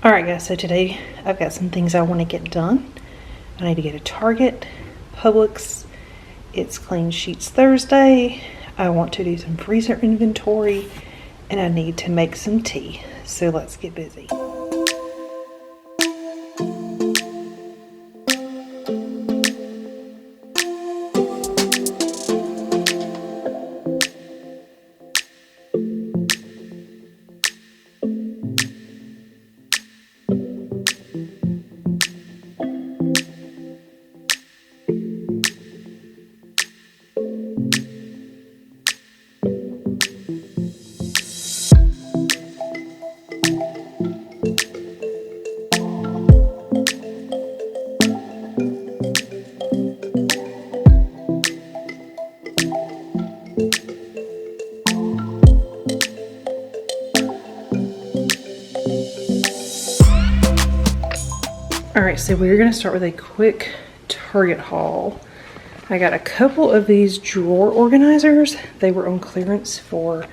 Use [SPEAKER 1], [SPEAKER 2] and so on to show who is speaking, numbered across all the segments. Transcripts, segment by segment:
[SPEAKER 1] Alright guys, so today I've got some things I want to get done. I need to get a Target, Publix. It's Clean Sheets Thursday. I want to do some freezer inventory and I need to make some tea. So let's get busy. Alright, so we're going to start with a quick Target haul. I got a couple of these drawer organizers. They were on clearance for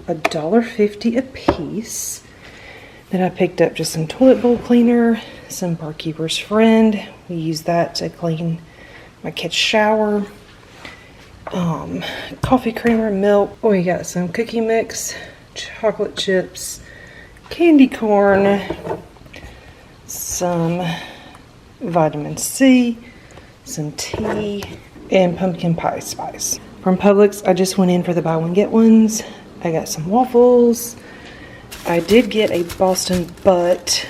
[SPEAKER 1] $1.50 a piece. Then I picked up just some toilet bowl cleaner, some Barkeeper's Friend. We use that to clean my kid's shower. Coffee creamer, milk. We got some cookie mix, chocolate chips, candy corn, some vitamin C, some tea, and pumpkin pie spice. From Publix, I just went in for the buy one get ones. I got some waffles. I did get a Boston butt.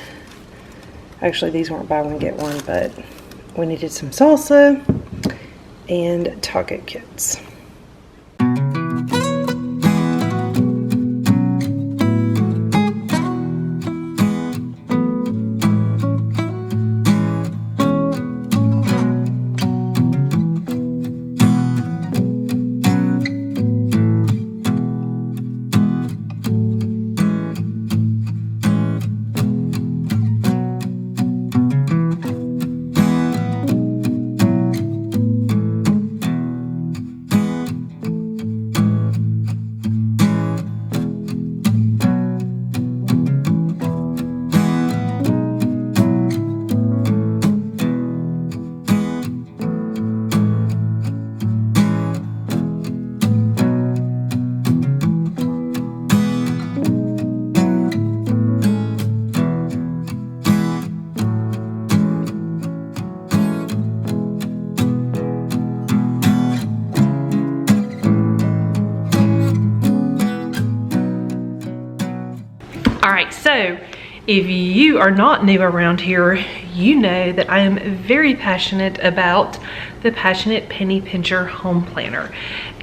[SPEAKER 1] Actually, these weren't buy one get one, but we needed some salsa and taco kits. Alright, so if you are not new around here, you know that I am very passionate about the Passionate Penny Pincher Home Planner.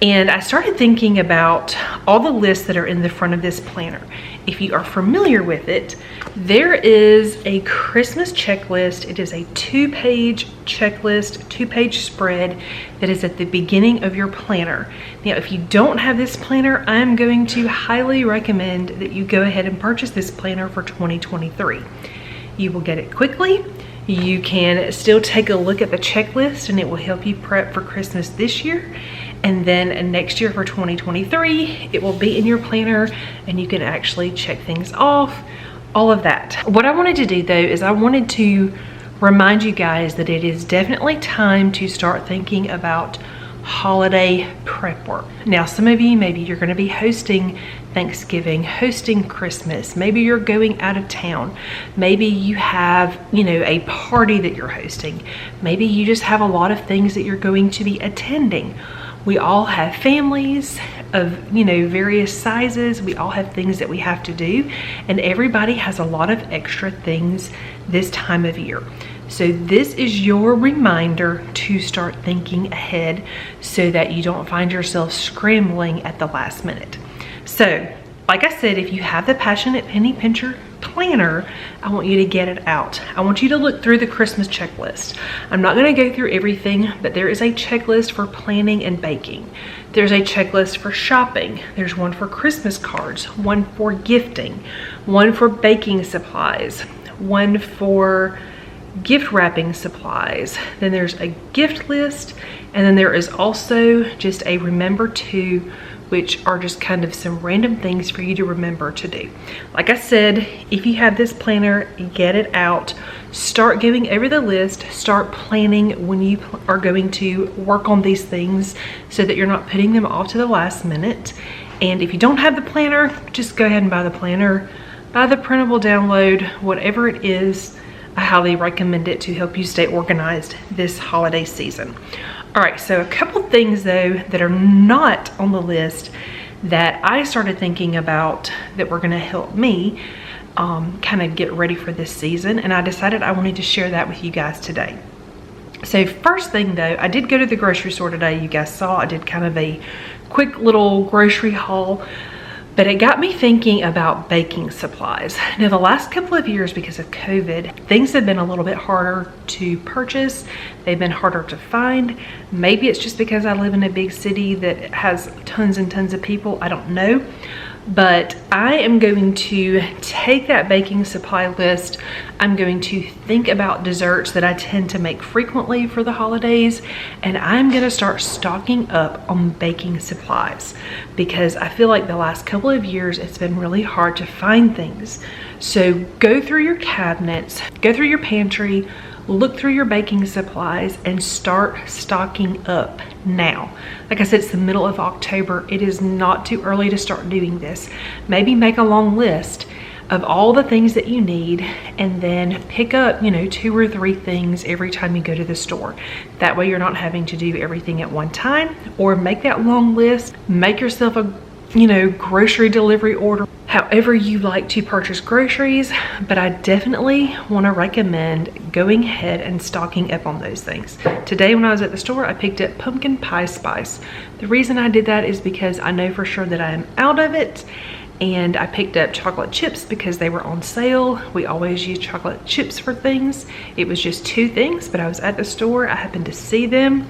[SPEAKER 1] And I started thinking about all the lists that are in the front of this planner. If you are familiar with it, there is a Christmas checklist. It is a 2-page checklist, 2-page spread that is at the beginning of your planner. Now, if you don't have this planner, I'm going to highly recommend that you go ahead and purchase this planner for 2023. You will get it quickly. You can still take a look at the checklist and it will help you prep for Christmas this year. And then next year for 2023, it will be in your planner and you can actually check things off, all of that. What I wanted to do though is I wanted to remind you guys that it is definitely time to start thinking about holiday prep work. Now, some of you, maybe you're gonna be hosting Thanksgiving, hosting Christmas, maybe you're going out of town, maybe you have, a party that you're hosting, maybe you just have a lot of things that you're going to be attending. We all have families of, various sizes. We all have things that we have to do, and everybody has a lot of extra things this time of year. So this is your reminder to start thinking ahead so that you don't find yourself scrambling at the last minute. So, like I said, if you have the Passionate Penny Pincher planner, I want you to get it out. I want you to look through the Christmas checklist. I'm not going to go through everything, but there is a checklist for planning and baking. There's a checklist for shopping. There's one for Christmas cards, one for gifting, one for baking supplies, one for gift wrapping supplies. Then there's a gift list, and then there is also just a remember to which are just kind of some random things for you to remember to do. Like I said, if you have this planner, get it out. Start going over the list. Start planning when you are going to work on these things so that you're not putting them off to the last minute. And if you don't have the planner, just go ahead and buy the planner. Buy the printable download, whatever it is. I highly recommend it to help you stay organized this holiday season. All right, so a couple things though that are not on the list that I started thinking about that were gonna help me kind of get ready for this season, and I decided I wanted to share that with you guys today. So first thing though, I did go to the grocery store today. You guys saw I did kind of a quick little grocery haul, but it got me thinking about baking supplies. Now the last couple of years, because of COVID, things have been a little bit harder to purchase. They've been harder to find. Maybe it's just because I live in a big city that has tons and tons of people, I don't know. But I am going to take that baking supply list. I'm going to think about desserts that I tend to make frequently for the holidays, and I'm gonna start stocking up on baking supplies because I feel like the last couple of years it's been really hard to find things. So go through your cabinets, go through your pantry, look through your baking supplies and start stocking up now. Like I said, it's the middle of October. It is not too early to start doing this. Maybe make a long list of all the things that you need and then pick up, 2 or 3 things every time you go to the store. That way you're not having to do everything at one time, or make that long list, make yourself a grocery delivery order, however you like to purchase groceries. But I definitely want to recommend going ahead and stocking up on those things. Today when I was at the store, I picked up pumpkin pie spice. The reason I did that is because I know for sure that I am out of it. And I picked up chocolate chips because they were on sale. We always use chocolate chips for things. It was just 2 things, but I was at the store, I happened to see them,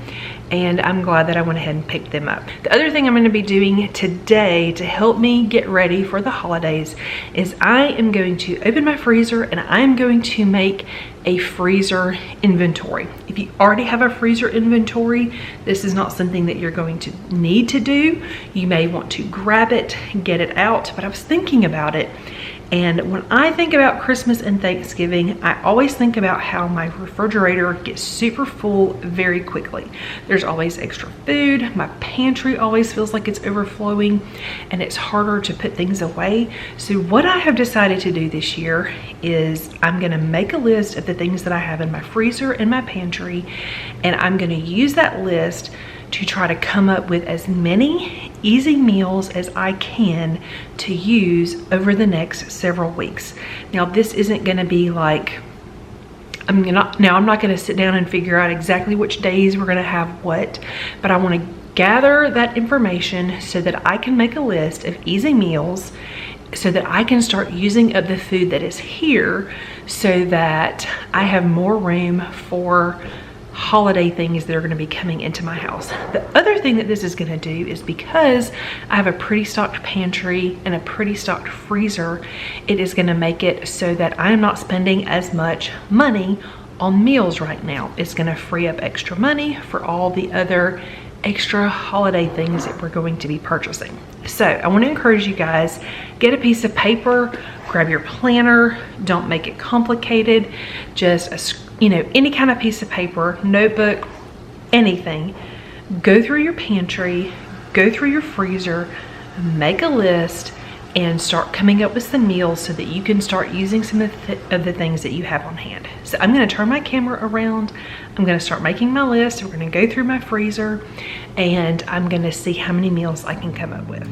[SPEAKER 1] and I'm glad that I went ahead and picked them up. The other thing I'm going to be doing today to help me get ready for the holidays is I am going to open my freezer and I'm going to make a freezer inventory. If you already have a freezer inventory, this is not something that you're going to need to do. You may want to grab it, get it out, but I was thinking about it. And when I think about Christmas and Thanksgiving, I always think about how my refrigerator gets super full very quickly. There's always extra food. My pantry always feels like it's overflowing and it's harder to put things away. So what I have decided to do this year is I'm gonna make a list of the things that I have in my freezer and my pantry, and I'm gonna use that list to try to come up with as many easy meals as I can to use over the next several weeks. Now this isn't gonna be like, I'm not gonna sit down and figure out exactly which days we're gonna have what, but I wanna gather that information so that I can make a list of easy meals so that I can start using up the food that is here so that I have more room for holiday things that are going to be coming into my house. The other thing that this is going to do is, because I have a pretty stocked pantry and a pretty stocked freezer, it is going to make it so that I'm not spending as much money on meals right now. It's going to free up extra money for all the other extra holiday things that we're going to be purchasing. So I want to encourage you guys, get a piece of paper, grab your planner, don't make it complicated, just any kind of piece of paper, notebook, anything. Go through your pantry, go through your freezer, make a list, and start coming up with some meals so that you can start using some of the things that you have on hand. So I'm going to turn my camera around. I'm going to start making my list. We're going to go through my freezer and I'm going to see how many meals I can come up with.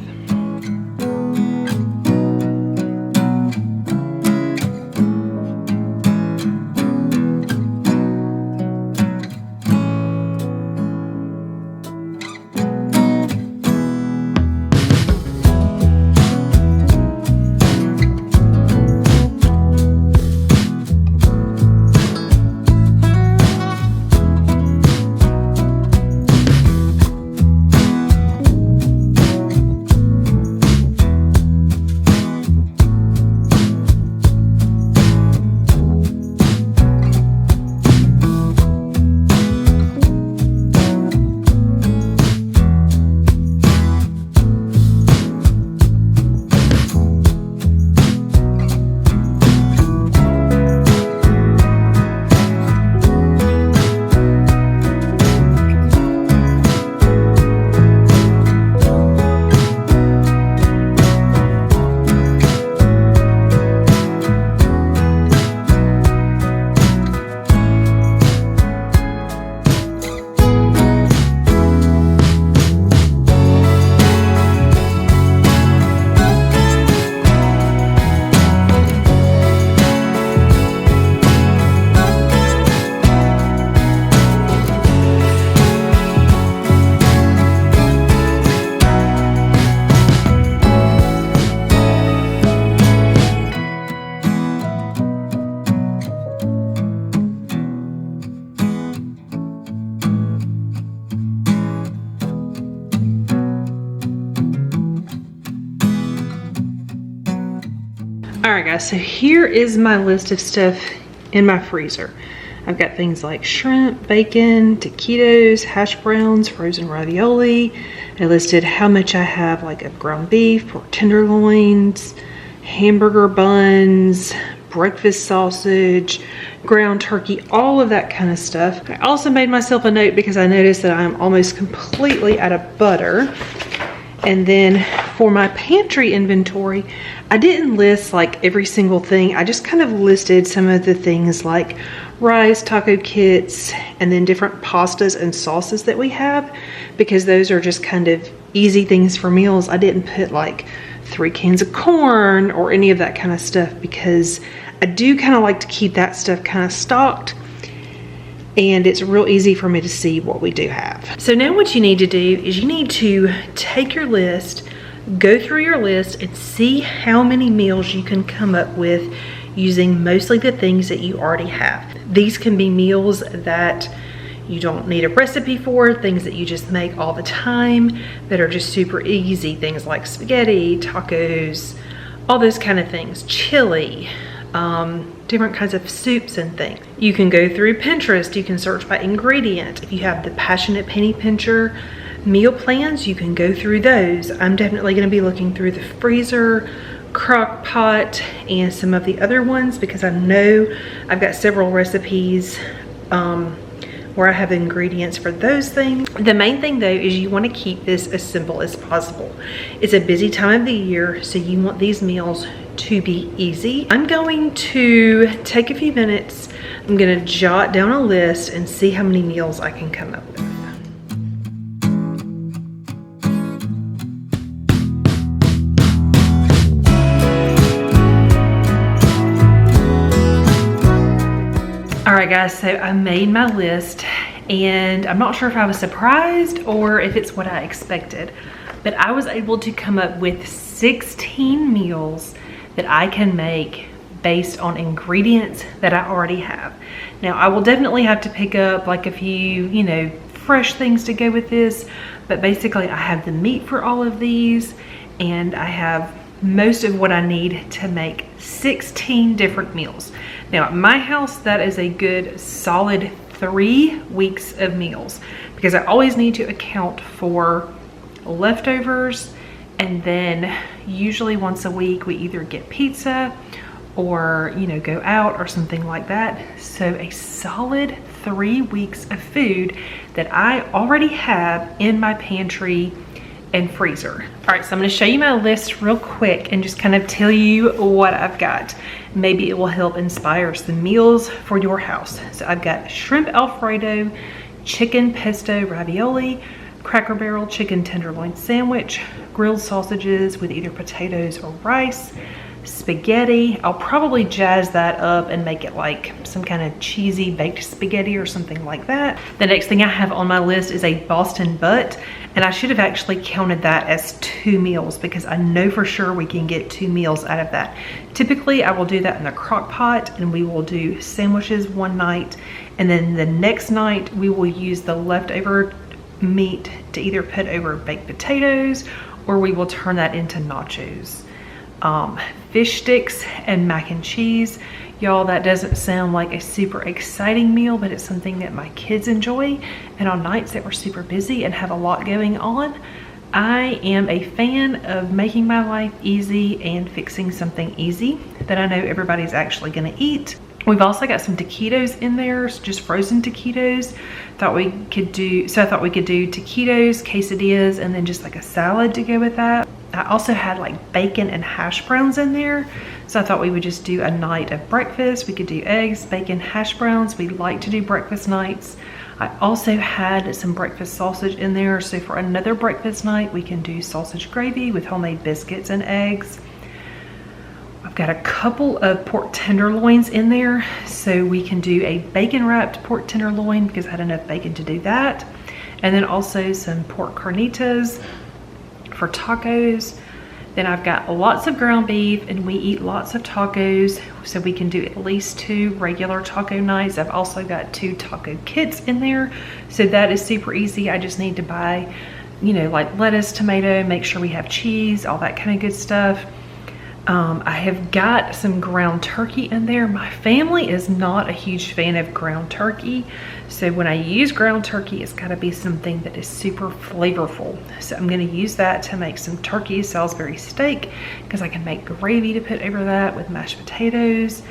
[SPEAKER 1] right guys, so here is my list of stuff in my freezer. I've got things like shrimp, bacon, taquitos, hash browns, frozen ravioli. I listed how much I have like of ground beef, pork tenderloins, hamburger buns, breakfast sausage, ground turkey, all of that kind of stuff. I also made myself a note because I noticed that I'm almost completely out of butter. And then for my pantry inventory, I didn't list like every single thing. I just kind of listed some of the things like rice, taco kits, and then different pastas and sauces that we have, because those are just kind of easy things for meals. I didn't put like 3 cans of corn or any of that kind of stuff, because I do kind of like to keep that stuff kind of stocked, and it's real easy for me to see what we do have. So now what you need to do is you need to take your list, go through your list, and see how many meals you can come up with using mostly the things that you already have. These can be meals that you don't need a recipe for, things that you just make all the time that are just super easy, things like spaghetti, tacos, all those kind of things, chili, different kinds of soups and things. You can go through Pinterest, you can search by ingredient. If you have the Passionate Penny Pincher meal plans, you can go through those. I'm definitely going to be looking through the freezer, crock pot, and some of the other ones, because I know I've got several recipes where I have ingredients for those things. The main thing though is you want to keep this as simple as possible. It's a busy time of the year, so you want these meals to be easy. I'm going to take a few minutes. I'm going to jot down a list and see how many meals I can come up with. All right guys, so I made my list, and I'm not sure if I was surprised or if it's what I expected, but I was able to come up with 16 meals that I can make based on ingredients that I already have. Now I will definitely have to pick up like a few, you know, fresh things to go with this, but basically I have the meat for all of these, and I have most of what I need to make 16 different meals. Now at my house, that is a good solid 3 weeks of meals, because I always need to account for leftovers, and then usually once a week we either get pizza or, you know, go out or something like that. So a solid 3 weeks of food that I already have in my pantry and freezer. All right, so I'm gonna show you my list real quick and just kind of tell you what I've got. Maybe it will help inspire some meals for your house. So I've got shrimp Alfredo, chicken pesto ravioli, Cracker Barrel chicken tenderloin sandwich, grilled sausages with either potatoes or rice, spaghetti. I'll probably jazz that up and make it like some kind of cheesy baked spaghetti or something like that. The next thing I have on my list is a Boston butt, and I should have actually counted that as 2 meals, because I know for sure we can get 2 meals out of that. Typically I will do that in the crock pot, and we will do sandwiches one night, and then the next night we will use the leftover meat to either put over baked potatoes, or we will turn that into nachos. Fish sticks and mac and cheese. Y'all, that doesn't sound like a super exciting meal, but it's something that my kids enjoy. And on nights that we're super busy and have a lot going on, I am a fan of making my life easy and fixing something easy that I know everybody's actually gonna eat. We've also got some taquitos in there, just frozen taquitos. I thought we could do taquitos, quesadillas, and then just like a salad to go with that. I also had like bacon and hash browns in there. So I thought we would just do a night of breakfast. We could do eggs, bacon, hash browns. We like to do breakfast nights. I also had some breakfast sausage in there. So for another breakfast night, we can do sausage gravy with homemade biscuits and eggs. I've got a couple of pork tenderloins in there. So we can do a bacon wrapped pork tenderloin because I had enough bacon to do that. And then also some pork carnitas for tacos. Then I've got lots of ground beef, and we eat lots of tacos, so we can do at least 2 regular taco nights. I've also got 2 taco kits in there, so that is super easy. I just need to buy, you know, like lettuce, tomato, make sure we have cheese, all that kind of good stuff. I have got some ground turkey in there. My family is not a huge fan of ground turkey. So when I use ground turkey, it's gotta be something that is super flavorful. So I'm gonna use that to make some turkey Salisbury steak because I can make gravy to put over that with mashed potatoes.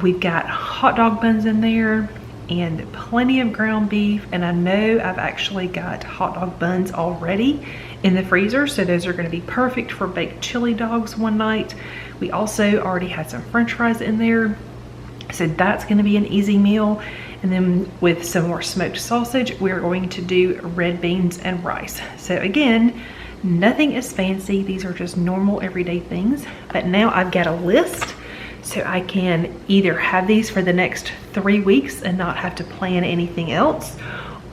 [SPEAKER 1] We've got hot dog buns in there and plenty of ground beef. And I know I've actually got hot dog buns already in the freezer, so those are going to be perfect for baked chili dogs one night. We also already had some french fries in there, so that's going to be an easy meal. And then with some more smoked sausage, we're going to do red beans and rice. So again, nothing is fancy. These are just normal everyday things. But now I've got a list, so I can either have these for the next 3 weeks and not have to plan anything else,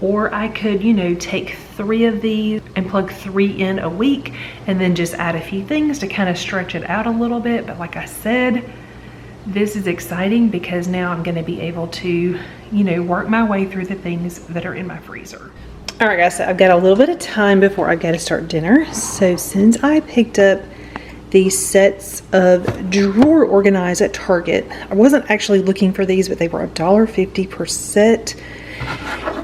[SPEAKER 1] or I could, you know, take 3 of these and plug 3 in a week and then just add a few things to kind of stretch it out a little bit. But like I said, this is exciting because now I'm gonna be able to, you know, work my way through the things that are in my freezer. All right guys, so I've got a little bit of time before I gotta start dinner. So since I picked up these sets of drawer organizers at Target, I wasn't actually looking for these, but they were $1.50 per set.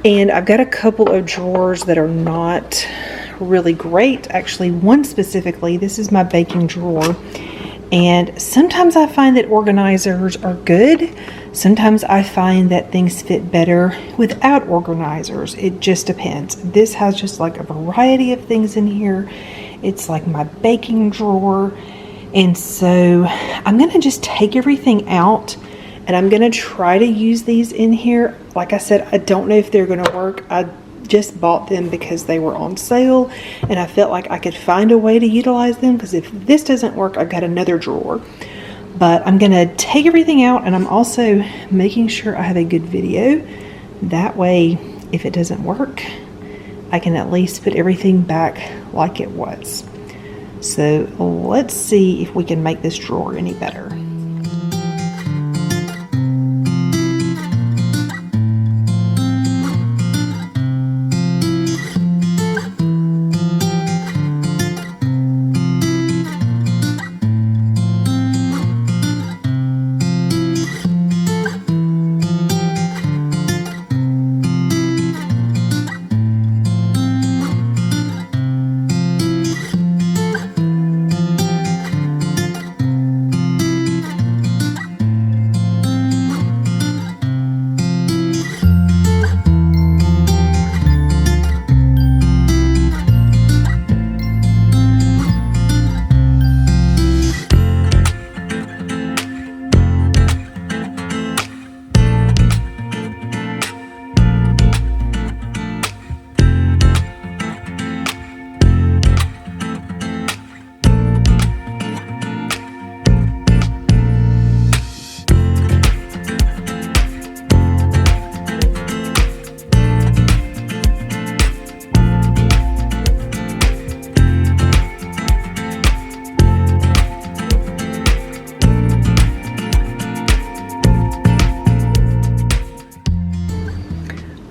[SPEAKER 1] And I've got a couple of drawers that are not really great. Actually, one specifically, this is my baking drawer. And sometimes I find that organizers are good. Sometimes I find that things fit better without organizers. It just depends. This has just like a variety of things in here. It's like my baking drawer. And so I'm gonna just take everything out and I'm gonna try to use these in here. Like I said, I don't know if they're gonna work. I just bought them because they were on sale and I felt like I could find a way to utilize them, because if this doesn't work, I've got another drawer. But I'm gonna take everything out, and I'm also making sure I have a good video. That way, if it doesn't work, I can at least put everything back like it was. So let's see if we can make this drawer any better.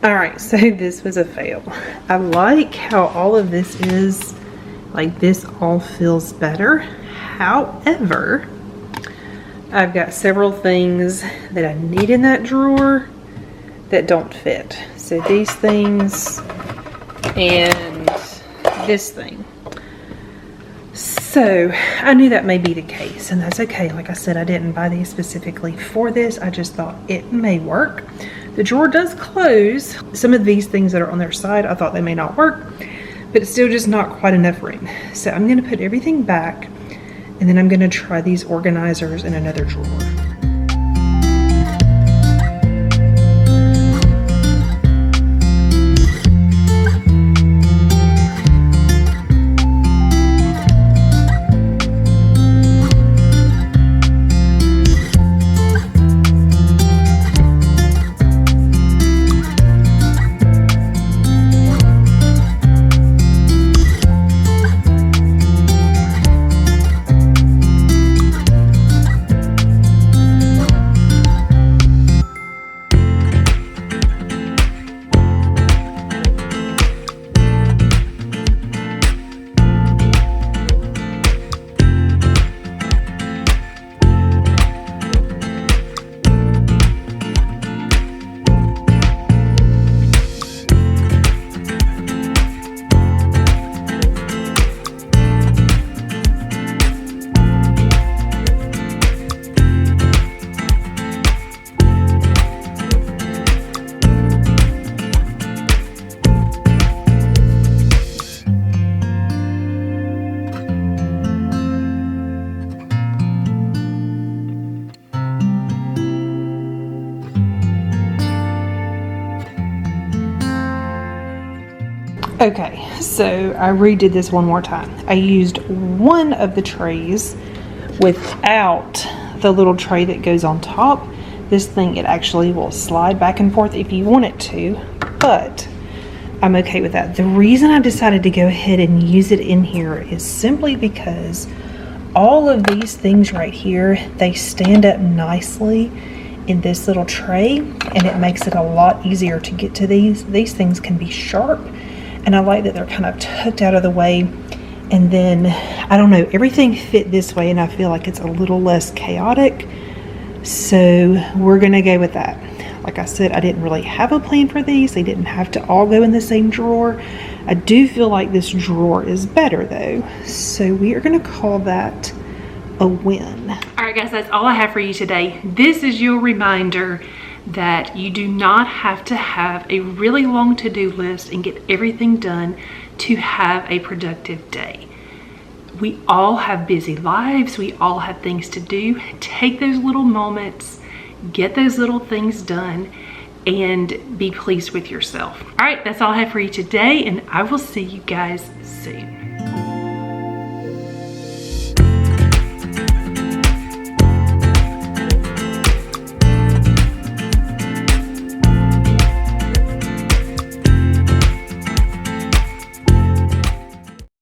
[SPEAKER 1] Alright, so this was a fail. I like how all of this is, like this all feels better. However, I've got several things that I need in that drawer that don't fit. So these things and this thing. So I knew that may be the case, and that's okay. Like I said, I didn't buy these specifically for this. I just thought it may work. The drawer does close. Some of these things that are on their side, I thought they may not work, but it's still just not quite enough room. So I'm gonna put everything back, and then I'm gonna try these organizers in another drawer. Okay, so I redid this one more time. I used one of the trays without the little tray that goes on top. This thing, it actually will slide back and forth if you want it to, but I'm okay with that. The reason I decided to go ahead and use it in here is simply because all of these things right here, they stand up nicely in this little tray, and it makes it a lot easier to get to these. These things can be sharp, and I like that they're kind of tucked out of the way. And then, I don't know, everything fit this way, and I feel like it's a little less chaotic. So we're gonna go with that. Like I said, I didn't really have a plan for these. They didn't have to all go in the same drawer. I do feel like this drawer is better though. So we are gonna call that a win. All right guys, that's all I have for you today. This is your reminder that you do not have to have a really long to-do list and get everything done to have a productive day. We all have busy lives. We all have things to do. Take those little moments, get those little things done, and be pleased with yourself. All right, that's all I have for you today, and I will see you guys soon.